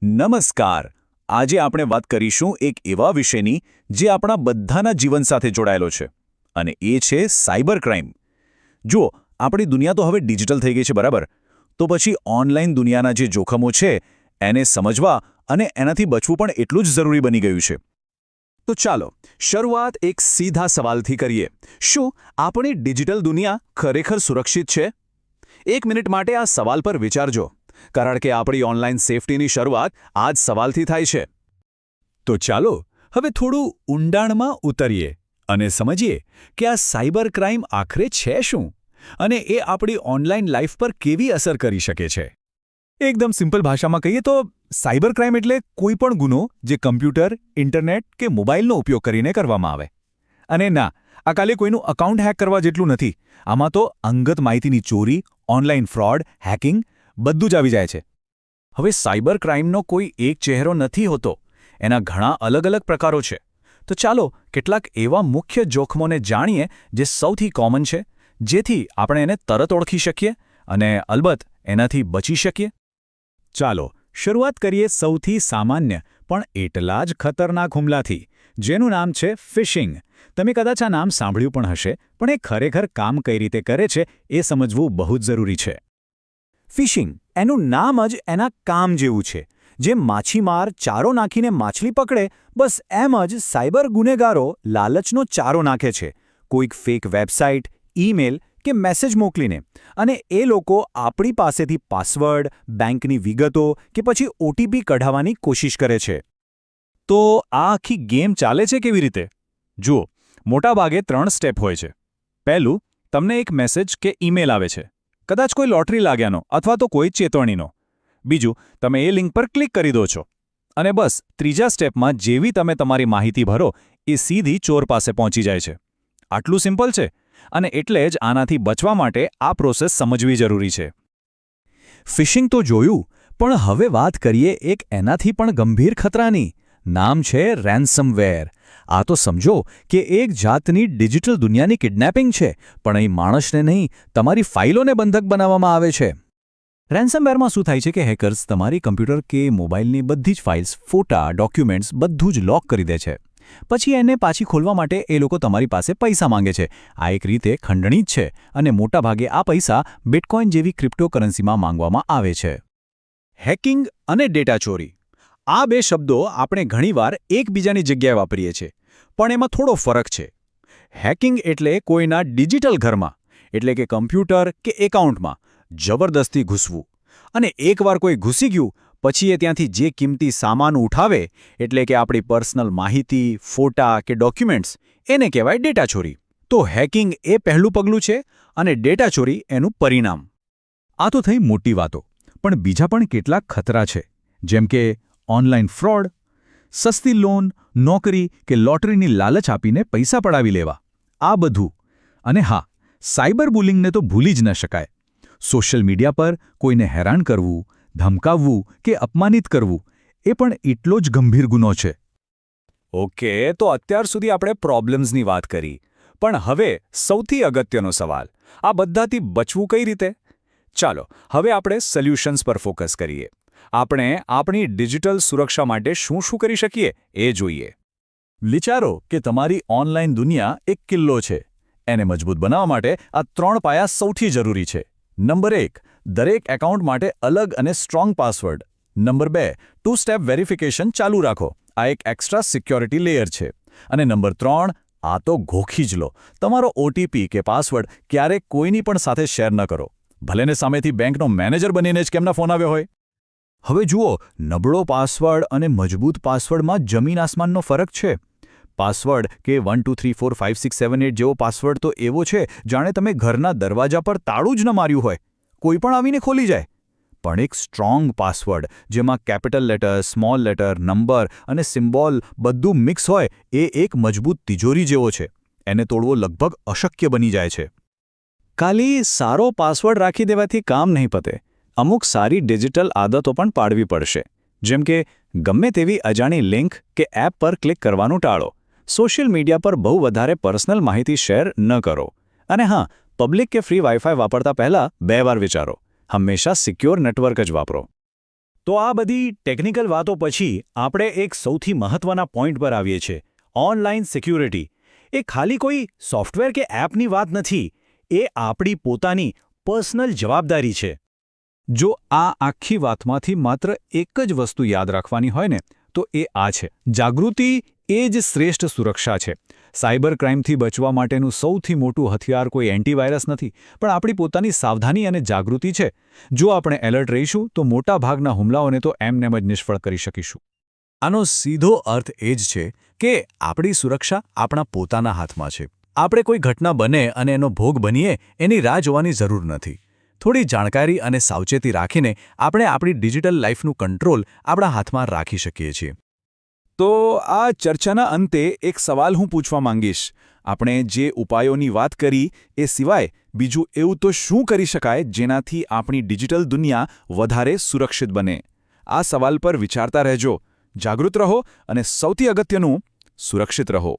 નમસ્કાર. આજે આપણે વાત કરીશું એક એવા વિષયની જે આપણા બધાના જીવન સાથે જોડાયેલો છે અને એ છે સાયબર ક્રાઇમ. જુઓ, આપણી દુનિયા તો હવે ડિજિટલ થઈ ગઈ છે, બરાબર? તો પછી ઓનલાઈન દુનિયાના જે જોખમો છે એને સમજવા અને એનાથી બચવું પણ એટલું જ જરૂરી બની ગયું છે. તો ચાલો શરૂઆત એક સીધા સવાલથી કરીએ. શું આપણી ડિજિટલ દુનિયા ખરેખર સુરક્ષિત છે? 1 મિનિટ માટે આ સવાલ પર વિચારજો, કારણ કે આપણી ઓનલાઈન સેફટીની શરૂઆત આ જ સવાલથી થાય છે. તો ચાલો હવે થોડું ઊંડાણમાં ઉતરીએ અને સમજીએ કે આ સાયબર ક્રાઇમ આખરે છે શું અને એ આપણી ઓનલાઈન લાઈફ પર કેવી અસર કરી શકે છે. એકદમ સિમ્પલ ભાષામાં કહીએ તો સાયબર ક્રાઇમ એટલે કોઈ પણ ગુનો જે કમ્પ્યુટર, ઇન્ટરનેટ કે મોબાઈલનો ઉપયોગ કરીને કરવામાં આવે. અને ના, આ ખાલી કોઈનું અકાઉન્ટ હેક કરવા જેટલું નથી. આમાં તો અંગત માહિતીની ચોરી, ઓનલાઈન ફ્રોડ, હેકિંગ બધું જ આવી જાય છે. હવે સાયબર ક્રાઇમનો કોઈ એક ચહેરો નથી હોતો, એના ઘણા અલગ અલગ પ્રકારો છે. તો ચાલો કેટલાક એવા મુખ્ય જોખમોને જાણીએ જે સૌથી કોમન છે, જેથી આપણે એને તરત ઓળખી શકીએ અને અલબત્ત એનાથી બચી શકીએ. ચાલો શરૂઆત કરીએ સૌથી સામાન્ય પણ એટલા જ ખતરનાક હુમલાથી, જેનું નામ છે ફિશિંગ. તમે કદાચ આ નામ સાંભળ્યું પણ હશે, પણ એ ખરેખર કામ કઈ રીતે કરે છે એ સમજવું બહુ જ જરૂરી છે. ફિશિંગ, એનું નામ જ એના કામ જેવું છે. જેમ માછીમાર ચારો નાખીને માછલી પકડે, બસ એમ જ સાયબર ગુનેગારો લાલચનો ચારો નાખે છે. કોઈક ફેક વેબસાઇટ, ઈમેલ કે મેસેજ મોકલીને, અને એ લોકો આપણી પાસેથી પાસવર્ડ, બેંકની વિગતો કે પછી ઓટીપી કઢાવવાની કોશિશ કરે છે. તો આ આખી ગેમ ચાલે છે કેવી રીતે? જુઓ, મોટાભાગે 3 સ્ટેપ હોય છે. પહેલું, તમને એક મેસેજ કે ઈમેલ આવે છે, કદાચ કોઈ લોટરી લાગ્યાનો અથવા તો કોઈ ચેતવણીનો. બીજું, તમે એ લિંક પર ક્લિક કરી દો છો. અને બસ ત્રીજા સ્ટેપમાં જેવી તમે તમારી માહિતી ભરો, એ સીધી ચોર પાસે પહોંચી જાય છે. આટલું સિમ્પલ છે, અને એટલે જ આનાથી બચવા માટે આ પ્રોસેસ સમજવી જરૂરી છે. ફિશિંગ તો જોયું, પણ હવે વાત કરીએ એક એનાથી પણ ગંભીર ખતરાની. નામ છે રેન્સમવેર. આ તો સમજો કે એક જાતની ડિજિટલ દુનિયાની કિડનેપિંગ છે, પણ અહીં માણસને નહીં, તમારી ફાઇલોને બંધક બનાવવામાં આવે છે. રેન્સમવેરમાં શું થાય છે કે હેકર્સ તમારી કમ્પ્યુટર કે મોબાઈલની બધી જ ફાઇલ્સ, ફોટા, ડોક્યુમેન્ટ્સ બધું જ લોક કરી દે છે. પછી એને પાછી ખોલવા માટે એ લોકો તમારી પાસે પૈસા માંગે છે. આ એક રીતે ખંડણી જ છે, અને મોટાભાગે આ પૈસા બિટકોઇન જેવી ક્રિપ્ટોકરન્સીમાં માંગવામાં આવે છે. હેકિંગ અને ડેટા ચોરી, આ બે શબ્દો આપણે ઘણીવાર એકબીજાની જગ્યાએ વાપરીએ છીએ, પણ એમાં થોડો ફરક છે. હેકિંગ એટલે કોઈના ડિજિટલ ઘરમાં, એટલે કે કમ્પ્યુટર કે એકાઉન્ટમાં જબરદસ્તી ઘૂસવું. અને એકવાર કોઈ ઘૂસી ગયું પછી એ ત્યાંથી જે કિંમતી સામાન ઉઠાવે, એટલે કે આપણી પર્સનલ માહિતી, ફોટા કે ડોક્યુમેન્ટ્સ, એને કહેવાય ડેટા ચોરી. તો હેકિંગ એ પહેલું પગલું છે અને ડેટા ચોરી એનું પરિણામ. આ તો થઈ મોટી વાતો, પણ બીજા પણ કેટલાક ખતરા છે, જેમ કે ઓનલાઈન ફ્રોડ, સસ્તી લોન, નોકરી કે લોટરીની લાલચ આપીને પૈસા પડાવી લેવા, આ બધું. અને હા, સાયબર બુલિંગને તો ભૂલી જ ન શકાય. સોશિયલ મીડિયા પર કોઈને હેરાન કરવું, ધમકાવવું કે અપમાનિત કરવું, એ પણ એટલો જ ગંભીર ગુનો છે. ઓકે, તો અત્યાર સુધી આપણે પ્રોબ્લેમ્સની વાત કરી, પણ હવે સૌથી અગત્યનો સવાલ, આ બધાથી બચવું કઈ રીતે? ચાલો હવે આપણે સોલ્યુશન્સ પર ફોકસ કરીએ. આપણે આપણી ડિજિટલ સુરક્ષા માટે શું શું કરી શકીએ એ જોઈએ. વિચારો કે તમારી ઓનલાઈન દુનિયા એક કિલ્લો છે. એને મજબૂત બનાવવા માટે આ 3 પાયા સૌથી જરૂરી છે. નંબર 1, દરેક એકાઉન્ટ માટે અલગ અને strong password. Number 2, 2 step verification ચાલુ રાખો. આ એક એક્સ્ટ્રા સિક્યોરિટી લેયર છે. અને નંબર 3, આ તો ગોખી જ લો. તમારો ઓટીપી કે પાસવર્ડ ક્યારેક કોઈની પણ સાથે શેર ન કરો, ભલેને સામેથી બેંકનો મેનેજર બનીને જ કેમના ફોન આવ્યો હોય. હવે જુઓ, નબળો પાસવર્ડ અને મજબૂત પાસવર્ડમાં જમીન આસમાનનો ફરક છે. પાસવર્ડ કે 12345678 જેવો પાસવર્ડ તો એવો છે જાણે તમે ઘરના દરવાજા પર તાળું જ ન માર્યું હોય, કોઈ પણ આવીને ખોલી જાય. પણ એક સ્ટ્રોંગ પાસવર્ડ, જેમાં capital letter, small letter, number અને સિમ્બોલ બધું મિક્સ હોય, એ એક મજબૂત તિજોરી જેવો છે. એને તોડવો લગભગ અશક્ય બની જાય છે. ખાલી સારો પાસવર્ડ રાખી દેવાથી કામ નહીં પતે. અમુક સારી ડિજિટલ આદતો પણ પાડવી પડશે. જેમ કે ગમે તેવી અજાણી લિંક કે એપ પર ક્લિક કરવાનું ટાળો. સોશિયલ મીડિયા પર બહુ વધારે પર્સનલ માહિતી શેર ન કરો. અને હા, પબ્લિક કે ફ્રી વાઈફાઈ વાપરતા પહેલાં 2 વાર વિચારો. હંમેશા સિક્યોર નેટવર્ક જ વાપરો. તો આ બધી ટેકનિકલ વાતો પછી આપણે એક સૌથી મહત્વના પોઈન્ટ પર આવીએ છીએ, ઓનલાઈન સિક્યુરિટી. એ ખાલી કોઈ સોફ્ટવેર કે એપની વાત નથી, એ આપણી પોતાની પર્સનલ જવાબદારી છે. જો આ આખી વાતમાંથી માત્ર એક જ વસ્તુ યાદ રાખવાની હોય ને તો એ આ છે: જાગૃતિ એ જ શ્રેષ્ઠ સુરક્ષા છે. સાયબર ક્રાઇમથી બચવા માટેનું સૌથી મોટું હથિયાર કોઈ એન્ટીવાયરસ નથી, પણ આપણી પોતાની સાવધાની અને જાગૃતિ છે. જો આપણે એલર્ટ રહીશું તો મોટાભાગના હુમલાઓને તો એમનેમ જ નિષ્ફળ કરી શકીશું. આનો સીધો અર્થ એ જ છે કે આપણી સુરક્ષા આપણા પોતાના હાથમાં છે. આપણે કોઈ ઘટના બને અને એનો ભોગ બનીએ એની રાહ જોવાની જરૂર નથી. થોડી જાણકારી અને સાવચેતી રાખીને આપણે આપણી ડિજિટલ લાઈફનું કંટ્રોલ આપણા હાથમાં રાખી શકીએ છીએ. તો આ ચર્ચાના અંતે એક સવાલ હું પૂછવા માંગીશ. આપણે જે ઉપાયોની વાત કરી એ સિવાય બીજું એવું તો શું કરી શકાય જેનાથી આપણી ડિજિટલ દુનિયા વધારે સુરક્ષિત બને? આ સવાલ પર વિચારતા રહેજો. જાગૃત રહો અને સૌથી અગત્યનું, સુરક્ષિત રહો.